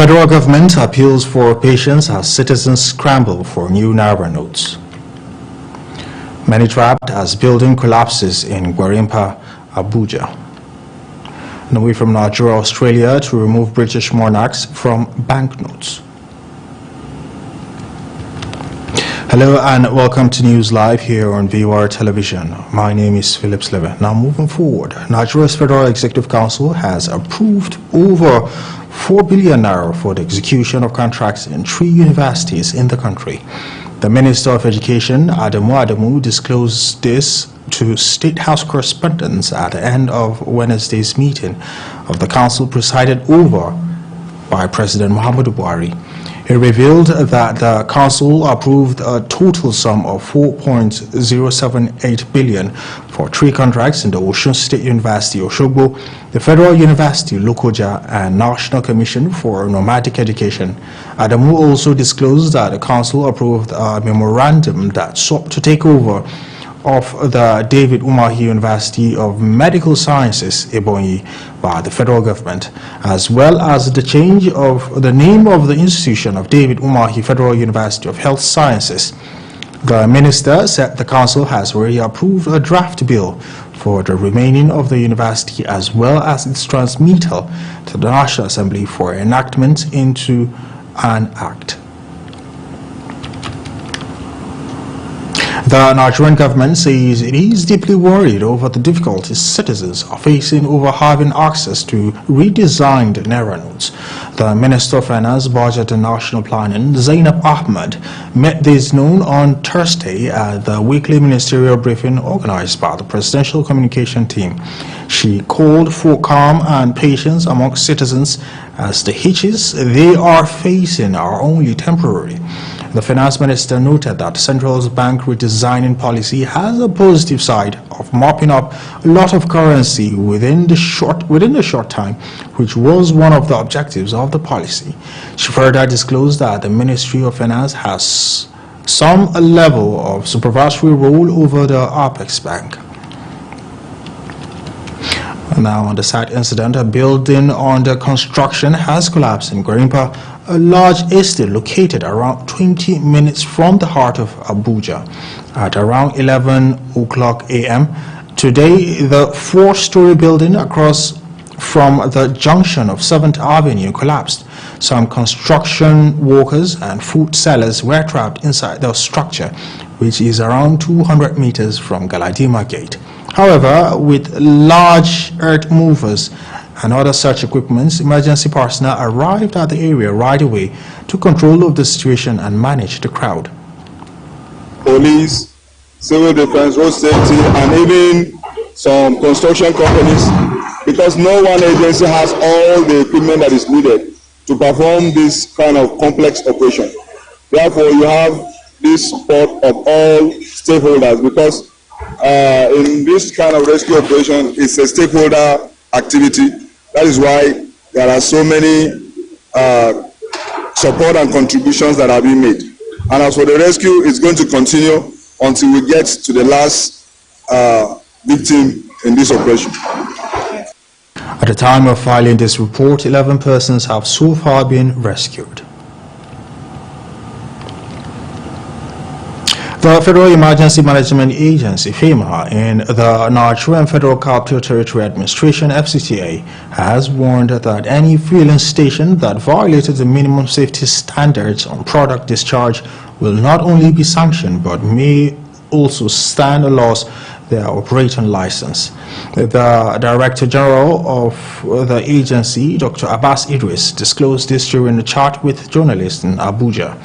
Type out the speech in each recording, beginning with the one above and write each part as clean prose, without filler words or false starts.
Federal government appeals for patience as citizens scramble for new Naira notes. Many trapped as building collapses in Gwarimpa, Abuja. And away from Nigeria, Australia to remove British monarchs from banknotes. Hello and welcome to News Live here on VR Television. My name is Philip Sleva. Now moving forward, Nigeria's Federal Executive Council has approved over 4 billion naira for the execution of contracts in 3 universities in the country. The Minister of Education, Adamu, disclosed this to State House correspondents at the end of Wednesday's meeting of the council presided over by President Muhammadu Buhari. He revealed that the council approved a total sum of 4.078 billion for 3 contracts in the Osun State University, Osogbo, the Federal University, Lokoja, and National Commission for Nomadic Education. Adamu also disclosed that the council approved a memorandum that sought to take over of the David Umahi University of Medical Sciences, Ebonyi, by the federal government, as well as the change of the name of the institution of David Umahi Federal University of Health Sciences. The minister said the council has already approved a draft bill for the remaining of the university as well as its transmittal to the National Assembly for enactment into an act. The Nigerian government says it is deeply worried over the difficulties citizens are facing over having access to redesigned Naira notes. The Minister of Finance, Budget and National Planning, Zainab Ahmed, made this known on Thursday at the weekly ministerial briefing organized by the Presidential Communication Team. She called for calm and patience among citizens as the hitches they are facing are only temporary. The finance minister noted that the central bank redesigning policy has a positive side of mopping up a lot of currency within the short time, which was one of the objectives of the policy. She further disclosed that the Ministry of Finance has some level of supervisory role over the Apex Bank. Now, on the site incident, a building under construction has collapsed in Gwarimpa, a large estate located around 20 minutes from the heart of Abuja. At around 11 o'clock a.m. today, the 4-story building across from the junction of 7th Avenue collapsed. Some construction workers and food sellers were trapped inside the structure, which is around 200 meters from Galadima Gate. However, with large earth movers and other such equipments, emergency personnel arrived at the area right away to control of the situation and manage the crowd. Police, civil defense, road safety, and even some construction companies, because no one agency has all the equipment that is needed to perform this kind of complex operation. Therefore, you have this support of all stakeholders, because in this kind of rescue operation, it's a stakeholder activity. That is why there are so many support and contributions that are being made. And as for the rescue, it's going to continue until we get to the last victim in this operation. At the time of filing this report, 11 persons have so far been rescued. The Federal Emergency Management Agency, FEMA, in the Nigerian Federal Capital Territory Administration, FCTA, has warned that any fueling station that violated the minimum safety standards on product discharge will not only be sanctioned but may also stand to lose their operating license. The Director General of the agency, Dr. Abbas Idris, disclosed this during a chat with journalists in Abuja.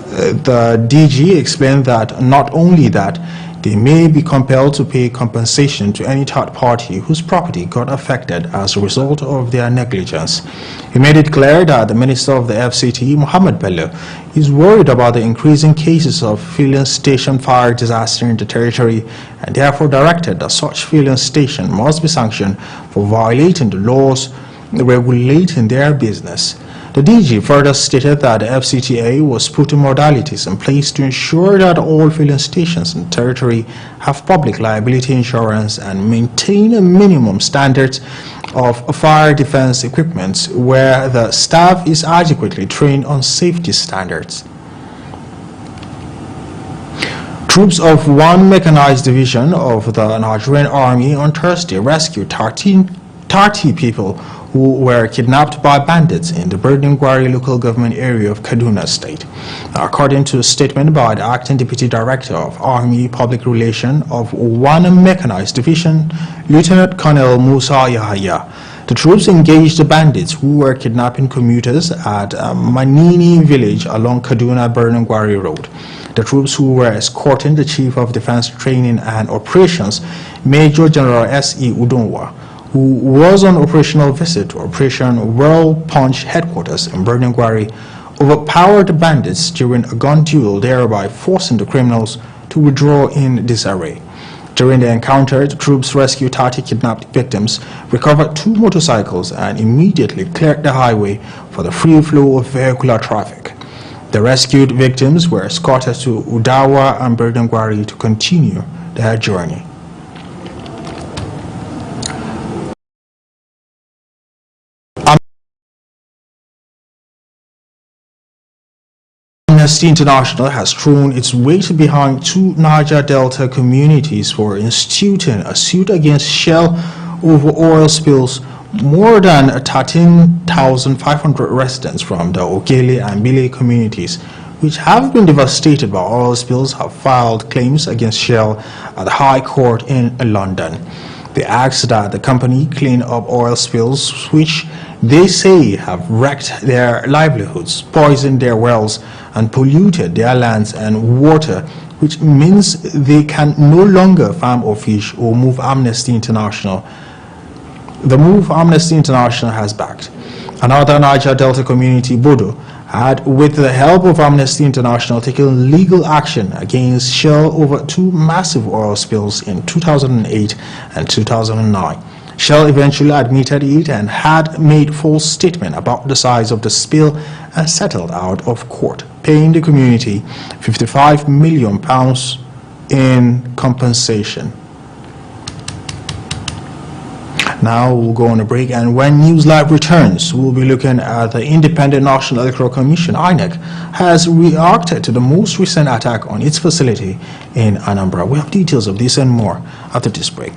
The DG explained that not only that, they may be compelled to pay compensation to any third party whose property got affected as a result of their negligence. He made it clear that the Minister of the FCT, Muhammad Bello, is worried about the increasing cases of filling station fire disaster in the territory and therefore directed that such filling station must be sanctioned for violating the laws regulating their business. The DG further stated that the FCTA was putting modalities in place to ensure that all filling stations in the territory have public liability insurance and maintain a minimum standards of fire defense equipment where the staff is adequately trained on safety standards. Troops of one mechanized division of the Nigerian Army on Thursday rescued 30 people who were kidnapped by bandits in the Gwari local government area of Kaduna State. According to a statement by the Acting Deputy Director of Army Public Relations of one mechanized division, Lieutenant Colonel Musa Yahaya, the troops engaged the bandits who were kidnapping commuters at Manini village along Kaduna-Gwari Road. The troops who were escorting the Chief of Defense Training and Operations, Major General S.E. Udonwa, who was on operational visit to Operation World Punch headquarters in Gwari, overpowered the bandits during a gun duel, thereby forcing the criminals to withdraw in disarray. During the encounter, the troops rescued 30 kidnapped victims, recovered 2 motorcycles, and immediately cleared the highway for the free flow of vehicular traffic. The rescued victims were escorted to Udawa and Gwari to continue their journey. Amnesty International has thrown its weight behind 2 Niger Delta communities for instituting a suit against Shell over oil spills. More than 13,500 residents from the Okele and Bile communities, which have been devastated by oil spills, have filed claims against Shell at the High Court in London. They asked that the company clean up oil spills which they say have wrecked their livelihoods, poisoned their wells, and polluted their lands and water, which means they can no longer farm or fish or move Amnesty International. The move Amnesty International has backed. Another Niger Delta community, Bodo, had, with the help of Amnesty International, taken legal action against Shell over 2 massive oil spills in 2008 and 2009. Shell eventually admitted it and had made false statement about the size of the spill and settled out of court, paying the community £55 million in compensation. Now we'll go on a break, and when News Live returns, we'll be looking at the Independent National Electoral Commission, INEC, has reacted to the most recent attack on its facility in Anambra. We have details of this and more after this break.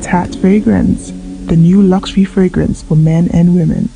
Tat Fragrance, the new luxury fragrance for men and women.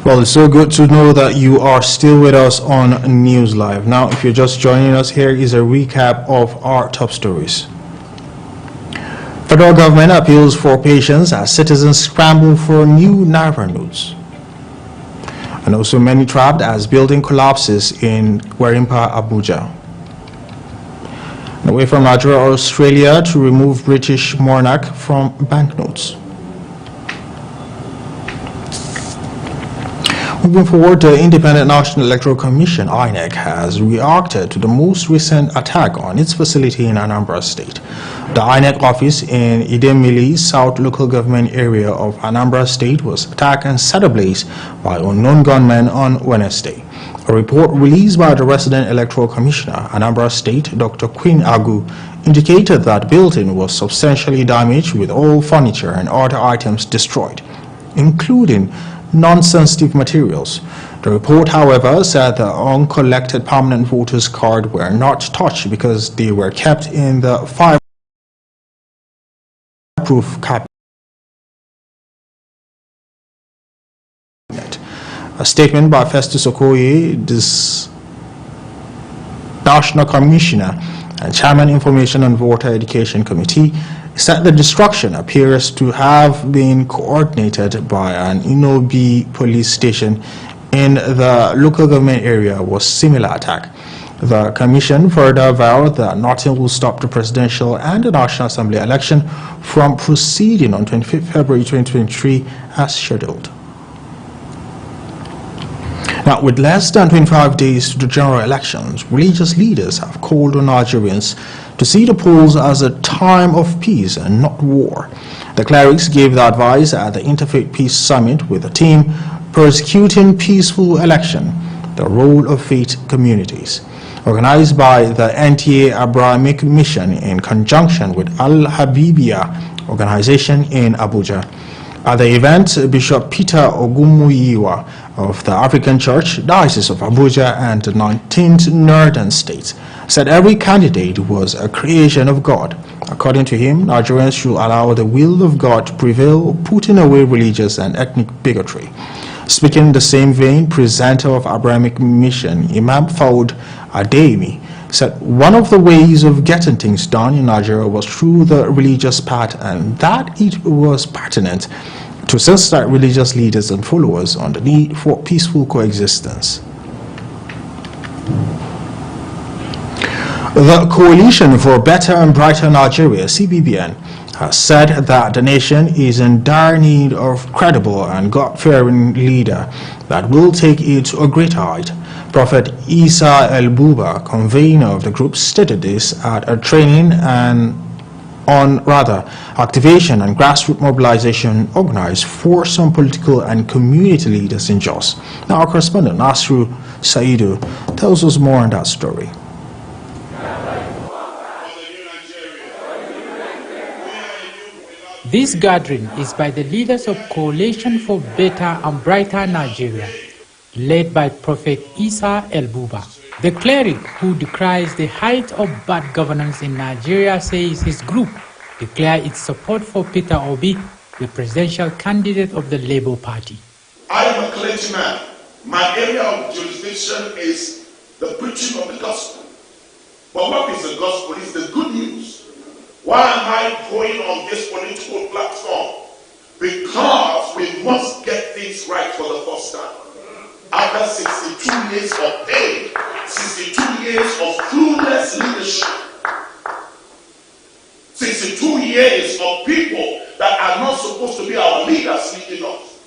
Well, it's so good to know that you are still with us on News Live. Now, if you're just joining us, here is a recap of our top stories. Federal government appeals for patience as citizens scramble for new Naira notes. And also many trapped as building collapses in Gwarimpa, Abuja. And away from Nigeria, Australia to remove British monarch from banknotes. Moving forward, the Independent National Electoral Commission, INEC, has reacted to the most recent attack on its facility in Anambra State. The INEC office in Idemili, South Local Government Area of Anambra State, was attacked and set ablaze by unknown gunmen on Wednesday. A report released by the resident Electoral Commissioner, Anambra State, Dr. Queen Agu, indicated that the building was substantially damaged with all furniture and other items destroyed, including non-sensitive materials. The report, however, said the uncollected permanent voters' cards were not touched because they were kept in the fireproof cabinet. A statement by Festus Okoye, this National Commissioner and Chairman Information and Voter Education Committee, said the destruction appears to have been coordinated by an Inobi police station in the local government area was similar attack. The commission further vowed that nothing will stop the presidential and the National Assembly election from proceeding on 25th February 2023 as scheduled. Now, with less than 25 days to the general elections, religious leaders have called on Nigerians to see the polls as a time of peace and not war. The clerics gave the advice at the Interfaith Peace Summit with the theme Persecuting Peaceful Election, the Role of Faith Communities, organized by the NTA Abrahamic Mission in conjunction with Al-Habibiyah organization in Abuja. At the event, Bishop Peter Ogumuyiwa of the African Church, Diocese of Abuja and the 19th Northern States, said every candidate was a creation of God. According to him, Nigerians should allow the will of God to prevail, putting away religious and ethnic bigotry. Speaking in the same vein, presenter of Abrahamic Mission, Imam Faud Ademi, said one of the ways of getting things done in Nigeria was through the religious path, and that it was pertinent to sensitize religious leaders and followers on the need for peaceful coexistence. The Coalition for Better and Brighter Nigeria, CBBN, has said that the nation is in dire need of credible and God-fearing leader that will take it to a greater height. Prophet Isa El-Buba, convener of the group, stated this at a training on activation and grassroots mobilization organized for some political and community leaders in Jos. Now our correspondent Nasru Saidu tells us more on that story. This gathering is by the leaders of Coalition for Better and Brighter Nigeria, led by Prophet Isa El-Buba. The cleric who decries the height of bad governance in Nigeria says his group declared its support for Peter Obi, the presidential candidate of the Labour Party. I am a clergyman. My area of jurisdiction is the preaching of the gospel. But what is the gospel? It's the good news. Why am I going on this political platform? Because we must get things right for the first time. After 62 years of pain, 62 years of clueless leadership, 62 years of people that are not supposed to be our leaders leading us.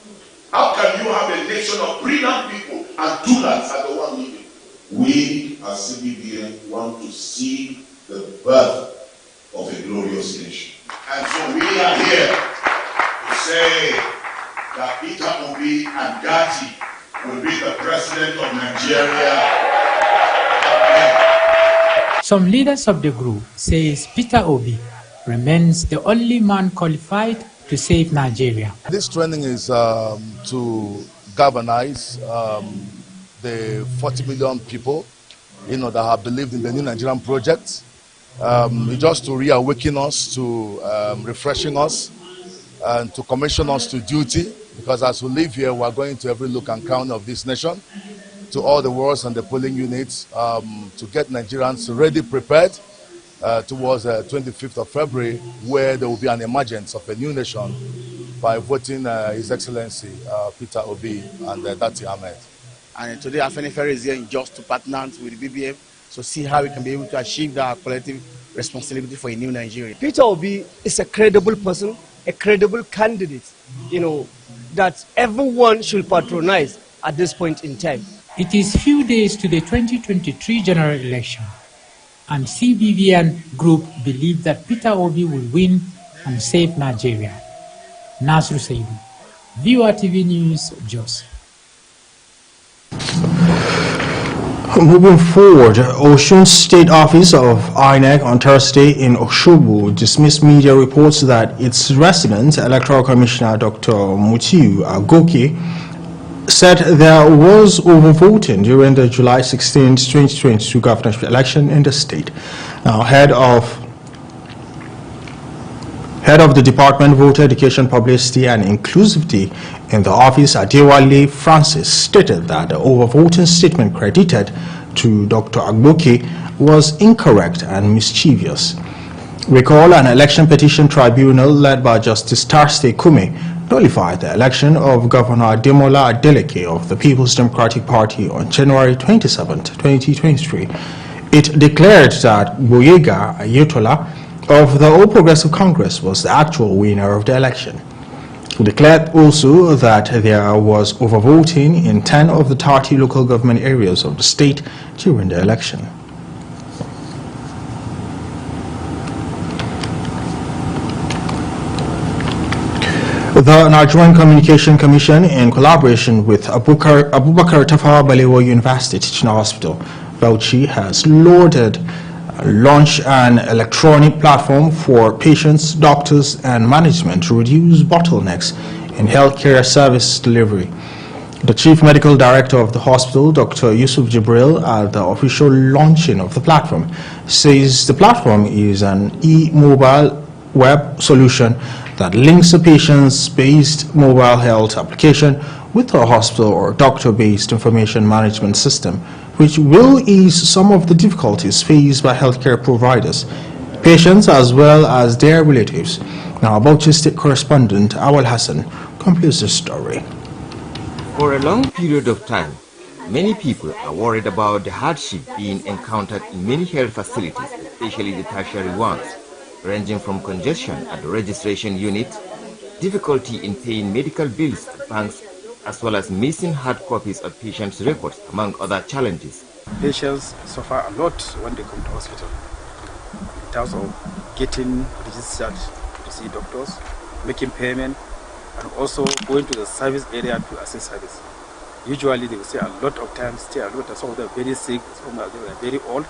How can you have a nation of brilliant people and do-lats are the one leading? We as CBBN want to see the birth of a glorious nation. And so we are here to say that Peter Obi and Gatti will be the president of Nigeria. Some leaders of the group say Peter Obi remains the only man qualified to save Nigeria. This training is to galvanize the 40 million people, that have believed in the new Nigerian project. Just to reawaken us, to refreshing us, and to commission us to duty because as we live here, we're going to every look and county of this nation, to all the wards and the polling units, to get Nigerians ready, prepared towards 25th of February, where there will be an emergence of a new nation by voting His Excellency Peter Obi and Dati Ahmed. And today, Afenifere is here just to partner with the BBM to see how we can be able to achieve that collective responsibility for a new Nigeria. Peter Obi is a credible person, a credible candidate, that everyone should patronize at this point in time. It is few days to the 2023 general election, and CBVN Group believe that Peter Obi will win and save Nigeria. Nasru Saidu, VOA TV News, Jos. Moving forward, Osun State Office of INEC on Thursday in Osogbo dismissed media reports that its resident Electoral Commissioner Dr. Mutiu Agoke said there was overvoting during the July 16, 2022 governorship election in the state. Now, head of the Department of Voter Education, Publicity and Inclusivity in the office, Adewale Francis, stated that the overvoting statement credited to Dr. Agboke was incorrect and mischievous. Recall an election petition tribunal led by Justice Tarste Kume nullified the election of Governor Ademola Adeleke of the People's Democratic Party on January 27, 2023. It declared that Boyega Ayetola of the All Progressive Congress was the actual winner of the election. It declared also that there was overvoting in 10 of the 30 local government areas of the state during the election. The Nigerian Communication Commission, in collaboration with Abubakar Tafawa Balewa University Teaching Hospital, Bauchi, has launched an electronic platform for patients, doctors, and management to reduce bottlenecks in healthcare service delivery. The Chief Medical Director of the hospital, Dr. Yusuf Jibril, at the official launching of the platform, says the platform is an e-mobile web solution that links a patient's-based mobile health application with a hospital or doctor-based information management system, which will ease some of the difficulties faced by healthcare providers, patients, as well as their relatives. Now, Bauchi State correspondent Awal Hassan completes the story. For a long period of time, many people are worried about the hardship being encountered in many health facilities, especially the tertiary ones, ranging from congestion at the registration unit, difficulty in paying medical bills at banks, as well as missing hard copies of patients' records, among other challenges. Patients suffer a lot when they come to hospital in terms of getting registered to see doctors, making payment, and also going to the service area to access service. Usually they will stay a lot of time, some of them are very sick, some of them are very old.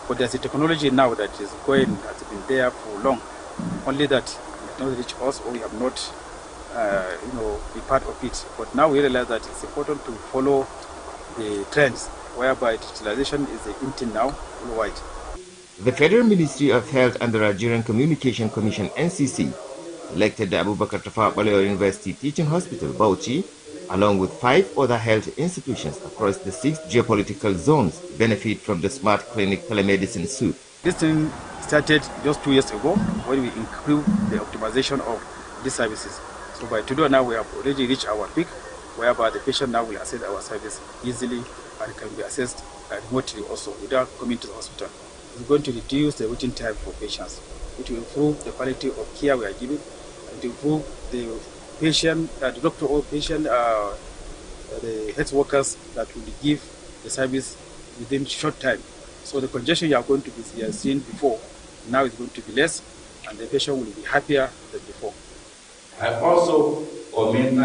But there's a technology now that is going, that's been there for long. Only that it has not reached us, or we have not, be part of it. But now we realize that it's important to follow the trends, whereby digitalization is the in thing now, worldwide. The Federal Ministry of Health and the Nigerian Communication Commission (NCC) selected the Abubakar Tafawa Balewa University Teaching Hospital, Bauchi, along with 5 other health institutions across the 6 geopolitical zones to benefit from the Smart Clinic telemedicine suite. This thing started just 2 years ago when we improved the optimization of these services. So by today now we have already reached our peak, whereby the patient now will access our service easily and can be accessed remotely also without coming to the hospital. It's going to reduce the waiting time for patients. It will improve the quality of care we are giving, and to improve the patient, the doctor or patient, the health workers that will give the service within short time. So the congestion you are going to be seen before, now is going to be less, and the patient will be happier than before. I also commend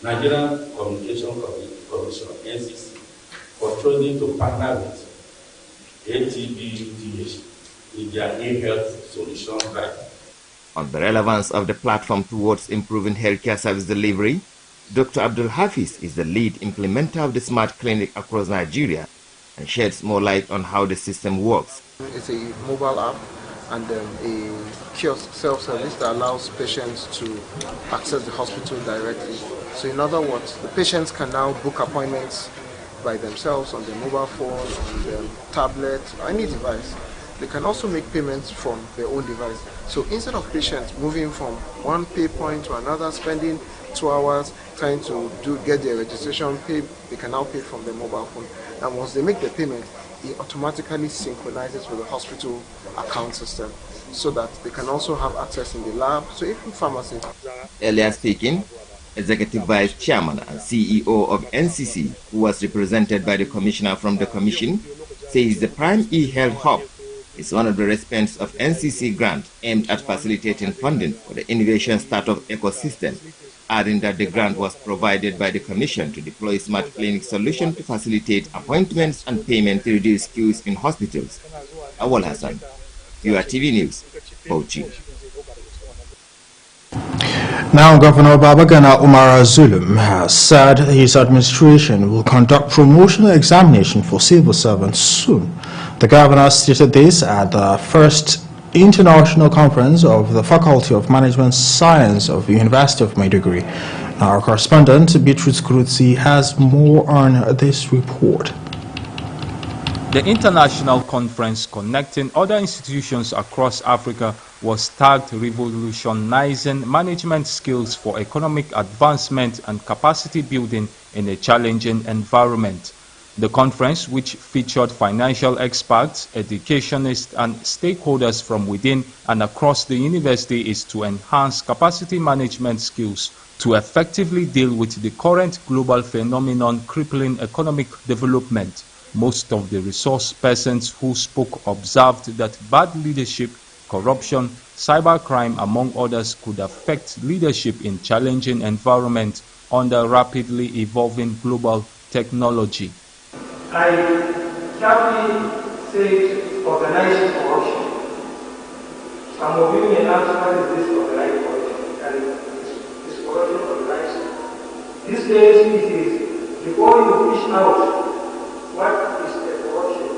Nigerian Communication Commission (NCC) for choosing to partner with ATBDH with their e-health solution right. On the relevance of the platform towards improving healthcare service delivery, Dr. Abdul Hafiz is the lead implementer of the Smart Clinic across Nigeria and sheds more light on how the system works. It's a mobile app and a kiosk self-service that allows patients to access the hospital directly. So in other words, the patients can now book appointments by themselves on their mobile phone, on their tablet, or any device. They can also make payments from their own device. So instead of patients moving from one pay point to another, spending 2 hours trying to get their registration paid, they can now pay from their mobile phone. And once they make the payment, it automatically synchronizes with the hospital account system so that they can also have access in the lab. So even pharmacies. Earlier speaking, Executive Vice Chairman and CEO of NCC, who was represented by the Commissioner from the Commission, says the Prime e-Health Hub is one of the recipients of NCC grant aimed at facilitating funding for the innovation startup ecosystem, adding that the grant was provided by the Commission to deploy smart clinic solution to facilitate appointments and payment to reduce queues in hospitals. Awal Hassan, URTV News, Bauchi. Now, Governor Babagana Umar Zulum has said his administration will conduct promotional examination for civil servants soon. The governor stated this at the first international conference of the Faculty of Management Science of the University of Maiduguri. Now, our correspondent Beatrice Kurutsi has more on this report. The international conference connecting other institutions across Africa was tagged Revolutionizing Management Skills for Economic Advancement and Capacity Building in a Challenging Environment. The conference, which featured financial experts, educationists, and stakeholders from within and across the university, is to enhance capacity management skills to effectively deal with the current global phenomenon crippling economic development. Most of the resource persons who spoke observed that bad leadership, corruption, cybercrime, among others, could affect leadership in challenging environments under rapidly evolving global technology. I carefully said organized corruption. Some of you may ask what is this organized corruption? And is corruption organized? These days it is before you fish out what is the corruption,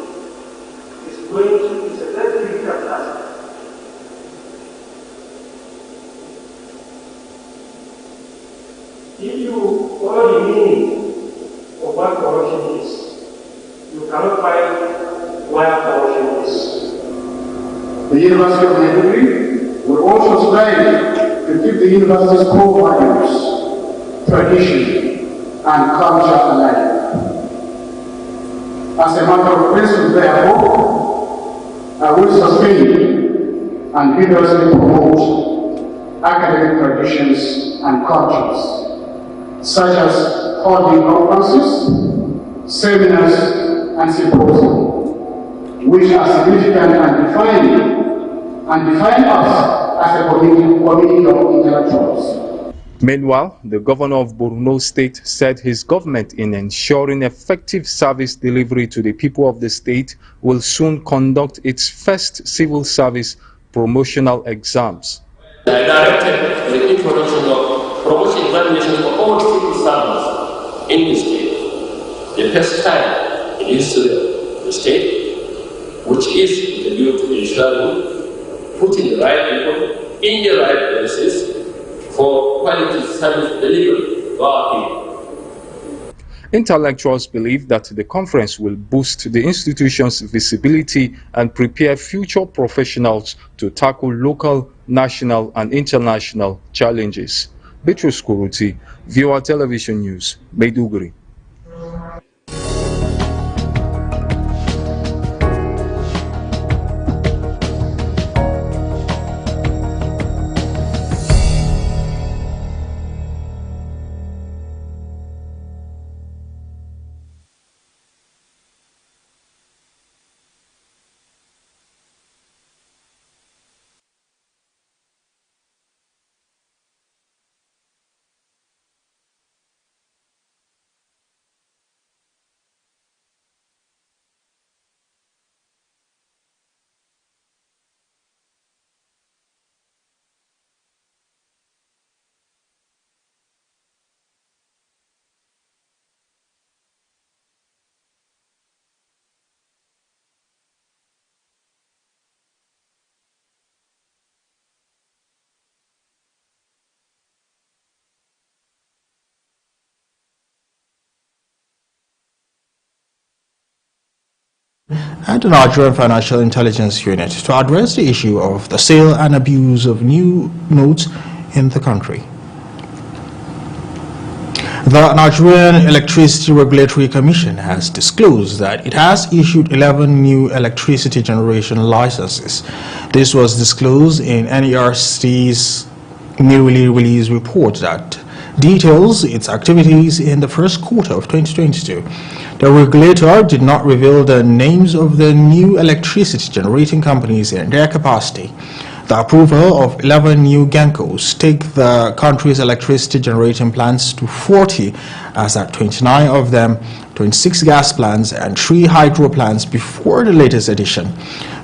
it's a very difficult task. If you follow the meaning of what corruption is, you cannot find where corruption is. The University of Maiduguri will also strive to keep the university's core values, tradition, and culture alive. As a matter of principle, therefore, I will sustain and vigorously promote academic traditions and cultures, such as holding conferences, seminars, and symposiums, which are significant and define us as a community of intellectuals. Meanwhile, the governor of Borno State said his government, in ensuring effective service delivery to the people of the state, will soon conduct its first civil service promotional exams. I directed the introduction of promotion examinations for all civil servants in the state, the first time in the history of the state, which is with a view to ensuring putting the right people in the right places for quality service delivery to our people. Intellectuals believe that the conference will boost the institution's visibility and prepare future professionals to tackle local, national, and international challenges. Beatrice Kuruti, VOA Television News, Maiduguri. and the Nigerian Financial Intelligence Unit to address the issue of the sale and abuse of new notes in the country. The Nigerian Electricity Regulatory Commission has disclosed that it has issued 11 new electricity generation licenses. This was disclosed in NERC's newly released report that details its activities in the first quarter of 2022. The regulator did not reveal the names of the new electricity generating companies and their capacity. The approval of 11 new GENCOs take the country's electricity generating plants to 40, as at 29 of them, 26 gas plants and 3 hydro plants before the latest edition.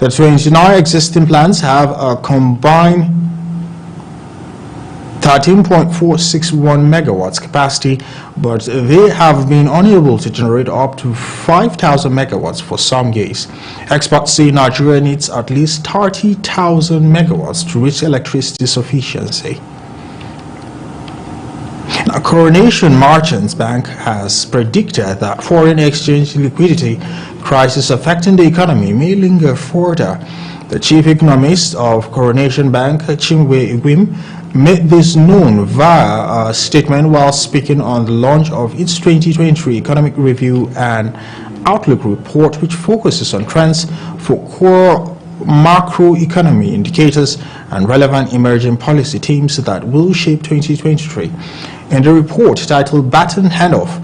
The 29 existing plants have a combined 13.461 megawatts capacity, but they have been unable to generate up to 5,000 megawatts for some years. Experts say Nigeria needs at least 30,000 megawatts to reach electricity sufficiency. Now, Coronation Merchants Bank has predicted that foreign exchange liquidity crisis affecting the economy may linger further. The chief economist of Coronation Bank, Chinwe Igwim, made this known via a statement while speaking on the launch of its 2023 Economic Review and Outlook report, which focuses on trends for core macroeconomy indicators and relevant emerging policy themes that will shape 2023. In the report titled Baton Handoff,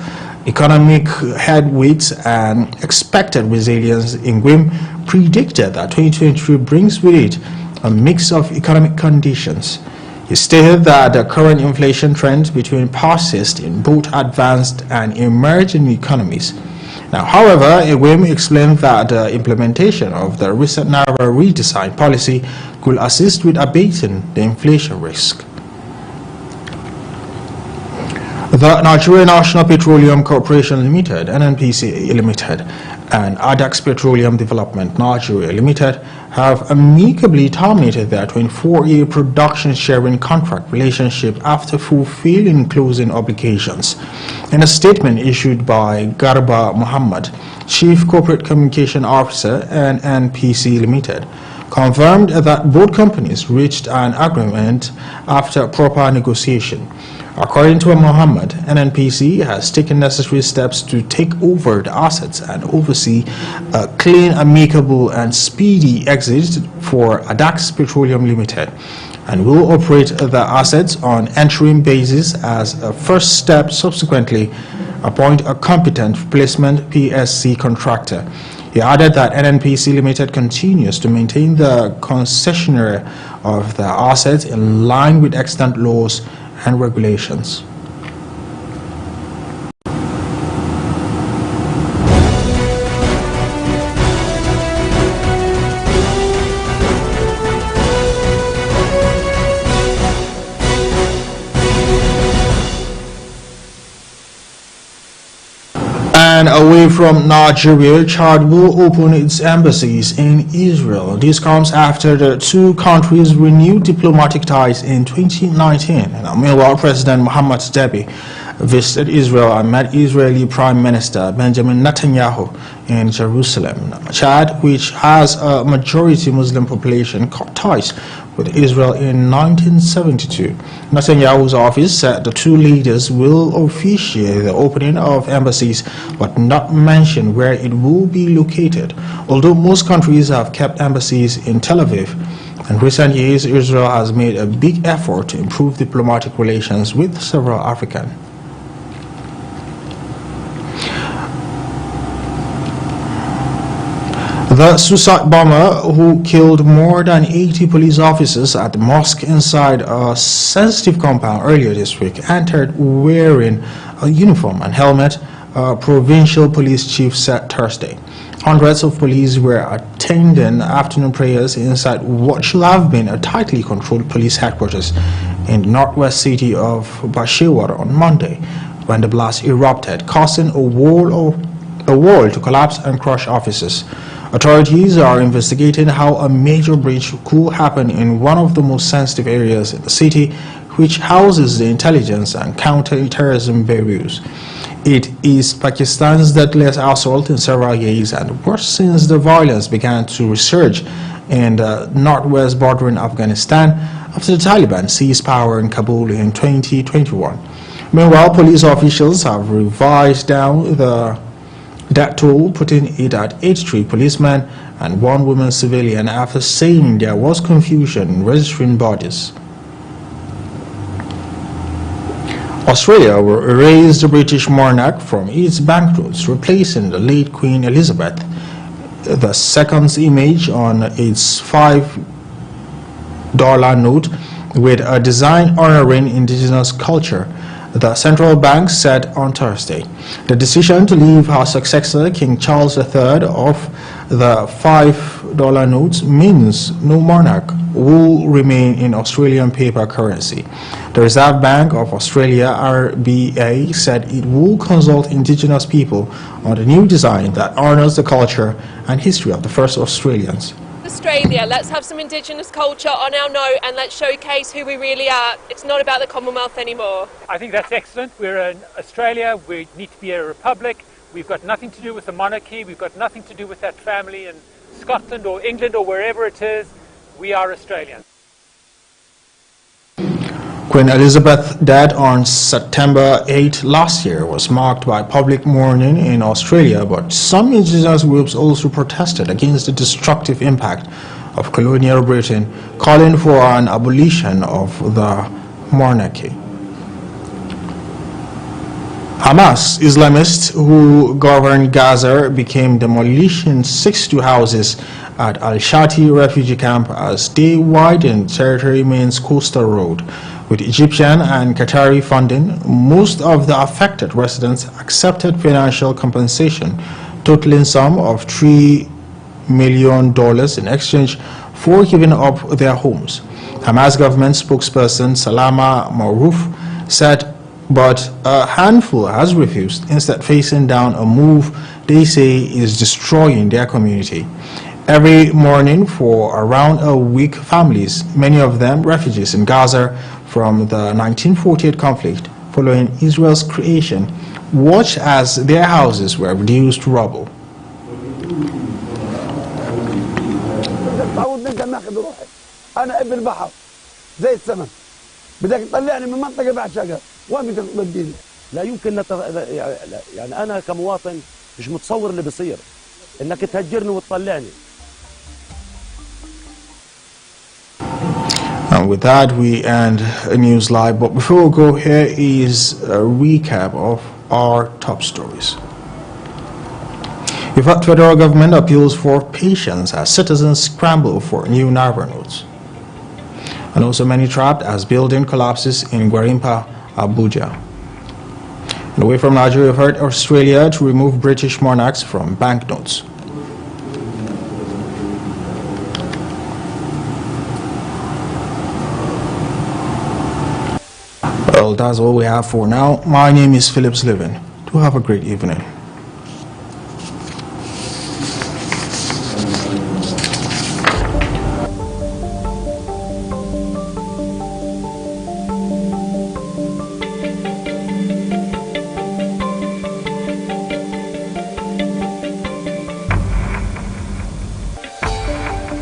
Economic Headwinds and Expected Resilience, Igwim predicted that 2023 brings with it a mix of economic conditions. He stated that the current inflation trend between persist in both advanced and emerging economies. Now, however, Igwim explained that the implementation of the recent Naira redesign policy could assist with abating the inflation risk. The Nigerian National Petroleum Corporation Limited, NNPC Limited, and Adax Petroleum Development Nigeria Limited have amicably terminated their 24-year production sharing contract relationship after fulfilling closing obligations. In a statement issued by Garba Muhammad, Chief Corporate Communication Officer, NNPC Limited, confirmed that both companies reached an agreement after proper negotiation. According to Muhammad, NNPC has taken necessary steps to take over the assets and oversee a clean, amicable, and speedy exit for Adax Petroleum Limited, and will operate the assets on interim basis as a first step. Subsequently, appoint a competent replacement PSC contractor. He added that NNPC Limited continues to maintain the concessionaire of the assets in line with extant laws and regulations. And away from Nigeria, Chad will open its embassies in Israel. This comes after the two countries renewed diplomatic ties in 2019. And meanwhile, President Mohammed Debi visited Israel and met Israeli Prime Minister Benjamin Netanyahu in Jerusalem. Chad, which has a majority Muslim population, cut ties with Israel in 1972. Netanyahu's office said the two leaders will officiate the opening of embassies, but not mention where it will be located. Although most countries have kept embassies in Tel Aviv, in recent years Israel has made a big effort to improve diplomatic relations with several African. The suicide bomber who killed more than 80 police officers at the mosque inside a sensitive compound earlier this week entered wearing a uniform and helmet, a provincial police chief said Thursday. Hundreds of police were attending afternoon prayers inside what should have been a tightly controlled police headquarters in the northwest city of Peshawar on Monday when the blast erupted, causing a wall to collapse and crush officers. Authorities are investigating how a major breach could happen in one of the most sensitive areas in the city, which houses the intelligence and counter-terrorism bureaus. It is Pakistan's deadliest assault in several years and worse since the violence began to resurge in the northwest bordering Afghanistan after the Taliban seized power in Kabul in 2021. Meanwhile, police officials have revised down the death toll, putting it at 83 policemen and 1 woman civilian after saying there was confusion in registering bodies. Australia will erase the British monarch from its banknotes, replacing the late Queen Elizabeth II's image on its $5 note with a design honoring indigenous culture, the central bank said on Thursday. The decision to leave her successor, King Charles III, off the $5 notes means no monarch will remain in Australian paper currency. The Reserve Bank of Australia, RBA, said it will consult Indigenous people on the new design that honors the culture and history of the first Australians. Australia, let's have some Indigenous culture on our note and let's showcase who we really are. It's not about the Commonwealth anymore. I think that's excellent. We're in Australia, we need to be a republic. We've got nothing to do with the monarchy, we've got nothing to do with that family in Scotland or England or wherever it is. We are Australians. Queen Elizabeth's death on September 8 last year was marked by public mourning in Australia, but some indigenous groups also protested against the destructive impact of colonial Britain, calling for an abolition of the monarchy. Hamas Islamists who govern Gaza began demolishing 62 houses at Al-Shati refugee camp as they widened Territory Main's coastal road. With Egyptian and Qatari funding, most of the affected residents accepted financial compensation, totaling sum of $3 million in exchange for giving up their homes. Hamas government spokesperson Salama Marouf said, but a handful has refused, instead facing down a move they say is destroying their community. Every morning for around a week, families, many of them refugees in Gaza from the 1948 conflict following Israel's creation, watched as their houses were reduced to rubble. لا يمكن يعني أنا كمواطن مش متصور اللي بيصير إنك تهجرني وتطلعني. And with that, we end News Live. But before we go, here is a recap of our top stories. The federal government appeals for patience as citizens scramble for new Naira notes. And also many trapped as building collapses in Gwarimpa, Abuja. And away from Nigeria, we've heard Australia to remove British monarchs from banknotes. Well, that's all we have for now. My name is Phillips Living. Do have a great evening.